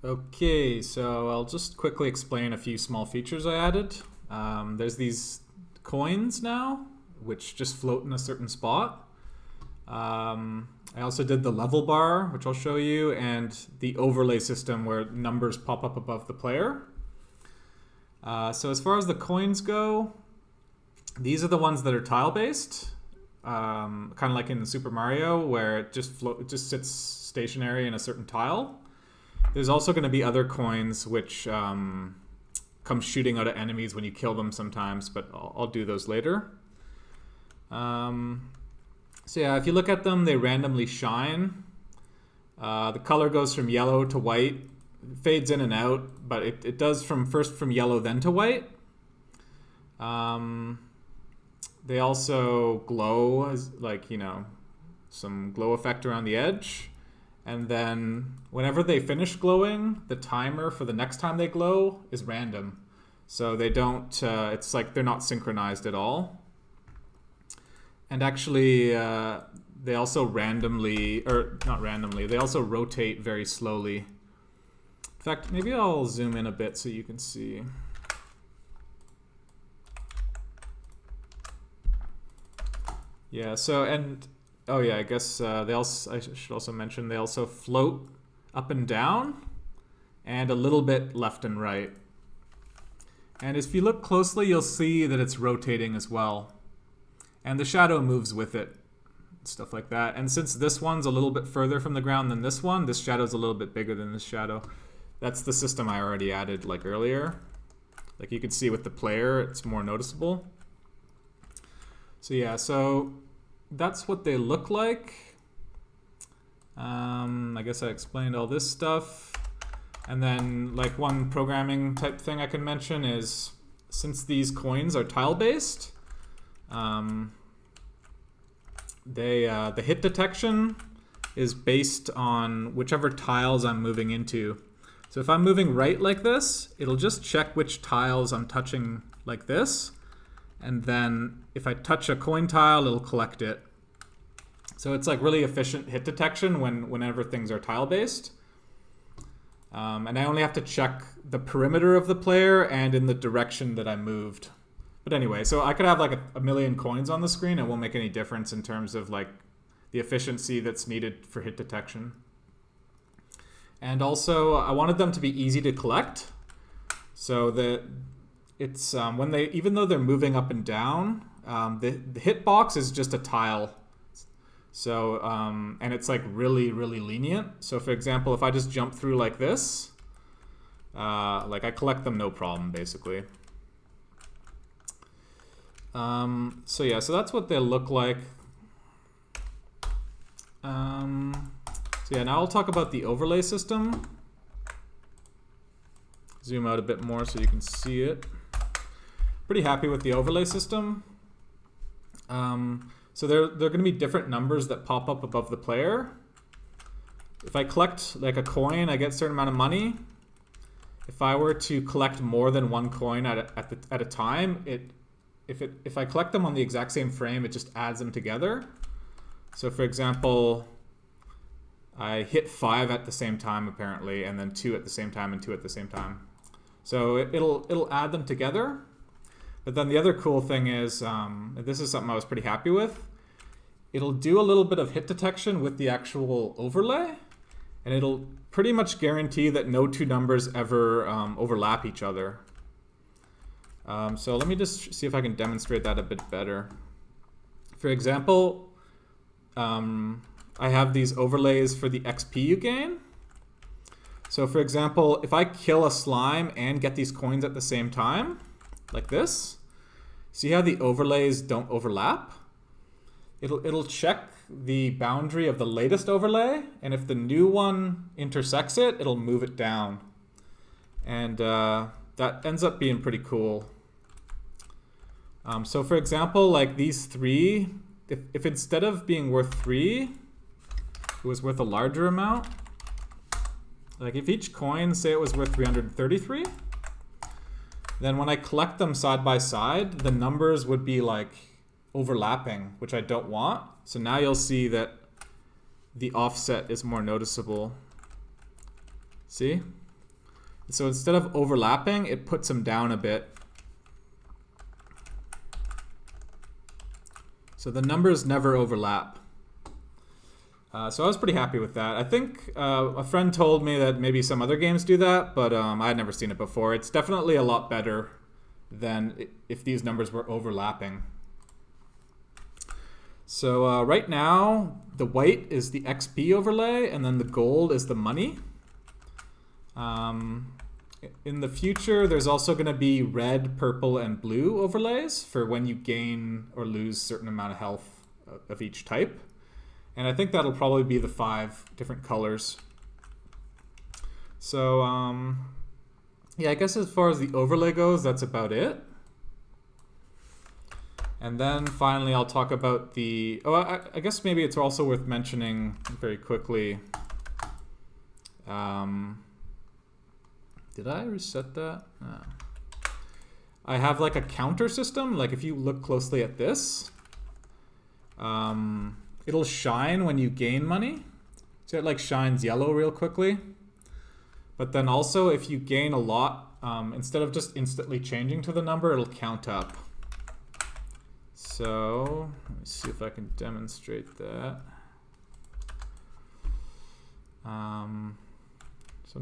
Okay, so I'll just quickly explain a few small features I added. There's these coins now, which just float in a certain spot. I also did the level bar, which I'll show you, and the overlay system where numbers pop up above the player. So as far as the coins go, these are the ones that are tile-based, kind of like in Super Mario, where it just sits stationary in a certain tile. There's also going to be other coins which come shooting out of enemies when you kill them sometimes, but I'll do those later. So yeah, if you look at them, they randomly shine. The color goes from yellow to white, fades in and out, but it does first from yellow then to white. They also glow, as like, some glow effect around the edge. And then whenever they finish glowing, the timer for the next time they glow is random. So they don't, it's like they're not synchronized at all. And actually, they also they also rotate very slowly. In fact, maybe I'll zoom in a bit so you can see. Yeah, oh yeah, I guess I should also mention they also float up and down and a little bit left and right. And if you look closely, you'll see that it's rotating as well. And the shadow moves with it, stuff like that. And since this one's a little bit further from the ground than this one, this shadow's a little bit bigger than this shadow. That's the system I already added like earlier. Like you can see with the player, it's more noticeable. So yeah, so that's what they look like. I guess I explained all this stuff. And then like one programming type thing I can mention is, since these coins are tile-based, the hit detection is based on whichever tiles I'm moving into. So if I'm moving right like this, it'll just check which tiles I'm touching like this. And then if I touch a coin tile, it'll collect it. So it's like really efficient hit detection whenever things are tile-based. And I only have to check the perimeter of the player and in the direction that I moved. But anyway, so I could have like a million coins on the screen. It won't make any difference in terms of like the efficiency that's needed for hit detection. And also, I wanted them to be easy to collect. So that it's even though they're moving up and down, the hitbox is just a tile. So and it's like really, really lenient. So for example, if I just jump through like this, like I collect them no problem, basically. So yeah, so that's what they look like. So yeah, now I'll talk about the overlay system. Zoom out a bit more so you can see it. Pretty happy with the overlay system. So there are going to be different numbers that pop up above the player. If I collect like a coin, I get a certain amount of money. If I were to collect more than one coin at a time, if I collect them on the exact same frame, it just adds them together. So for example, I hit 5 at the same time apparently, and then 2 at the same time and 2 at the same time. So it'll add them together. But then the other cool thing is, this is something I was pretty happy with, it'll do a little bit of hit detection with the actual overlay, and it'll pretty much guarantee that no two numbers ever overlap each other. So let me just see if I can demonstrate that a bit better. For example, I have these overlays for the XP you gain. So for example, if I kill a slime and get these coins at the same time, like this, see how the overlays don't overlap? It'll check the boundary of the latest overlay, and if the new one intersects it, it'll move it down. And that ends up being pretty cool. So for example, like these 3, if instead of being worth 3, it was worth a larger amount, like if each coin, say it was worth 333, then when I collect them side by side, the numbers would be like overlapping, which I don't want. So now you'll see that the offset is more noticeable. See? So instead of overlapping, it puts them down a bit. So the numbers never overlap. So I was pretty happy with that. I think a friend told me that maybe some other games do that, but I had never seen it before. It's definitely a lot better than if these numbers were overlapping. So right now, the white is the XP overlay, and then the gold is the money. In the future, there's also going to be red, purple, and blue overlays for when you gain or lose a certain amount of health of each type. And I think that'll probably be the 5 different colors. So, yeah, I guess as far as the overlay goes, that's about it. And then finally, I'll talk about the... Oh, I guess maybe it's also worth mentioning very quickly. Did I reset that? No. I have like a counter system. Like if you look closely at this, it'll shine when you gain money. So it like shines yellow real quickly. But then also if you gain a lot, instead of just instantly changing to the number, it'll count up. So let me see if I can demonstrate that.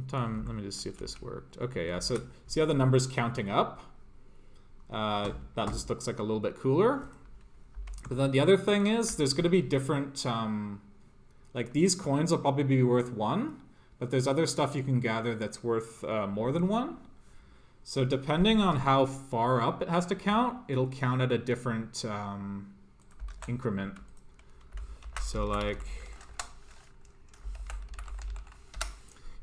Let me just see if this worked. Okay, yeah, so see how the number's counting up? That just looks like a little bit cooler. But then the other thing is there's going to be different, like these coins will probably be worth 1, but there's other stuff you can gather that's worth more than 1. So depending on how far up it has to count, it'll count at a different increment. So like,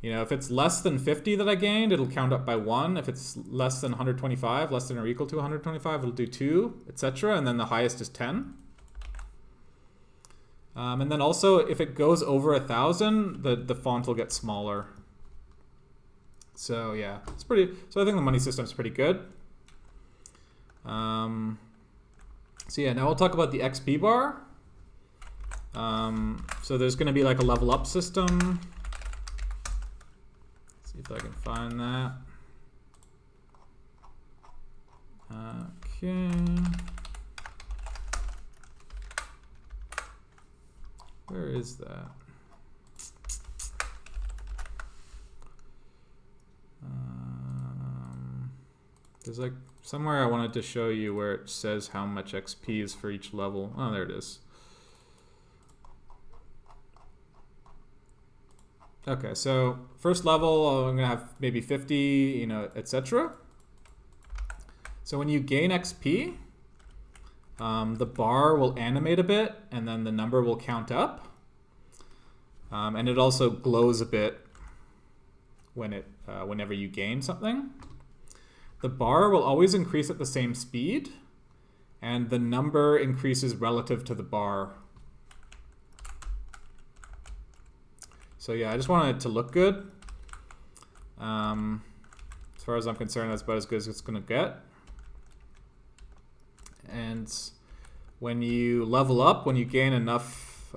you know, if it's less than 50 that I gained, it'll count up by 1. If it's less than 125, less than or equal to 125, it'll do 2, etc. And then the highest is 10. And then also, if it goes over 1,000, the font will get smaller. So yeah, it's pretty. So I think the money system's pretty good. So yeah, now we'll talk about the XP bar. So there's going to be like a level up system. See if I can find that. Okay. Where is that? There's like somewhere I wanted to show you where it says how much XP is for each level. Oh, there it is. Okay, so first level, I'm gonna have maybe 50, you know, etc. So when you gain XP, the bar will animate a bit, and then the number will count up, and it also glows a bit when it whenever you gain something. The bar will always increase at the same speed, and the number increases relative to the bar. So yeah, I just wanted it to look good. As far as I'm concerned, that's about as good as it's going to get. And when you level up, when you gain enough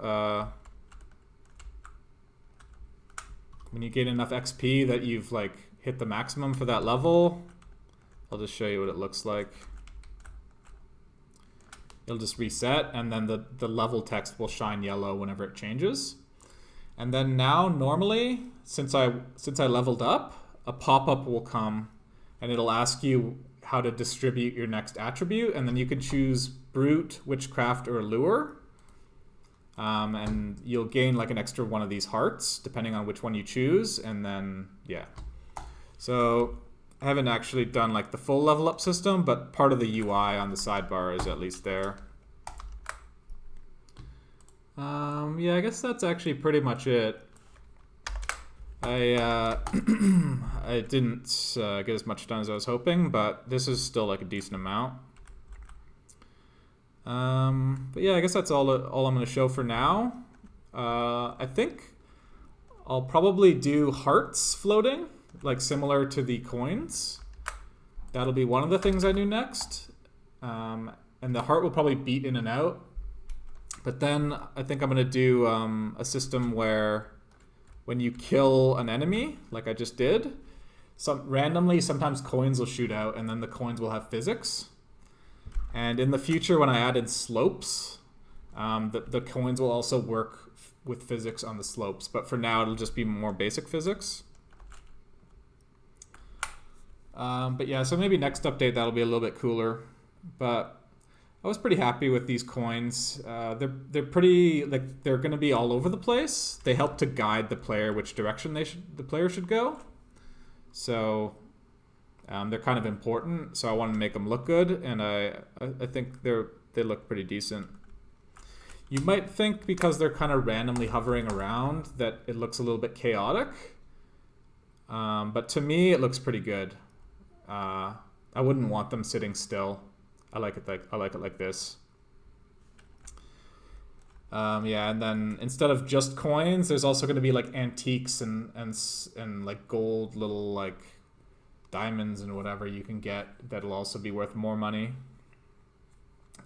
XP that you've like hit the maximum for that level, I'll just show you what it looks like. It'll just reset, and then the level text will shine yellow whenever it changes. And then now, normally, since I leveled up, a pop-up will come, and it'll ask you how to distribute your next attribute, and then you can choose Brute, Witchcraft, or Lure. And you'll gain like an extra one of these hearts, depending on which one you choose, and then, yeah. So I haven't actually done like the full level up system, but part of the UI on the sidebar is at least there. Yeah, I guess that's actually pretty much it. I didn't get as much done as I was hoping, but this is still like a decent amount. But yeah, I guess that's all I'm going to show for now. I think I'll probably do hearts floating, like similar to the coins. That'll be one of the things I do next. And the heart will probably beat in and out. But then I think I'm going to do a system where when you kill an enemy, like I just did, randomly, sometimes coins will shoot out, and then the coins will have physics. And in the future, when I added slopes, the coins will also work with physics on the slopes. But for now, it'll just be more basic physics. But yeah, so maybe next update that'll be a little bit cooler. But I was pretty happy with these coins. They're pretty, like, they're going to be all over the place. They help to guide the player which direction the player should go. So they're kind of important. So I want to make them look good, and I think they look pretty decent. You might think because they're kind of randomly hovering around that it looks a little bit chaotic. But to me, it looks pretty good. I wouldn't want them sitting still. I like it like this. Yeah, and then instead of just coins, there's also going to be like antiques and like gold little like diamonds and whatever you can get that'll also be worth more money.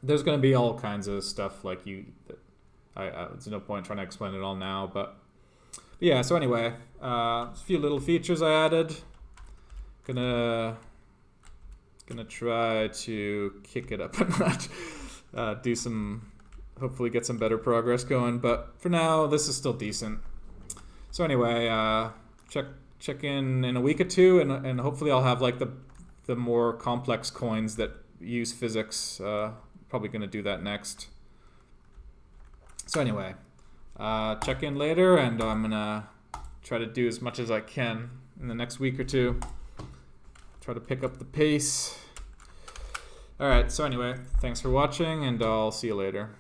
There's going to be all kinds of stuff like there's no point trying to explain it all now, but yeah. So anyway, a few little features I added. Gonna try to kick it up a notch. Hopefully get some better progress going. But for now, this is still decent. So anyway, check in a week or two, and hopefully I'll have like the more complex coins that use physics. Probably gonna do that next. So anyway, check in later, and I'm gonna try to do as much as I can in the next week or two. Try to pick up the pace. All right, so anyway, thanks for watching, and I'll see you later.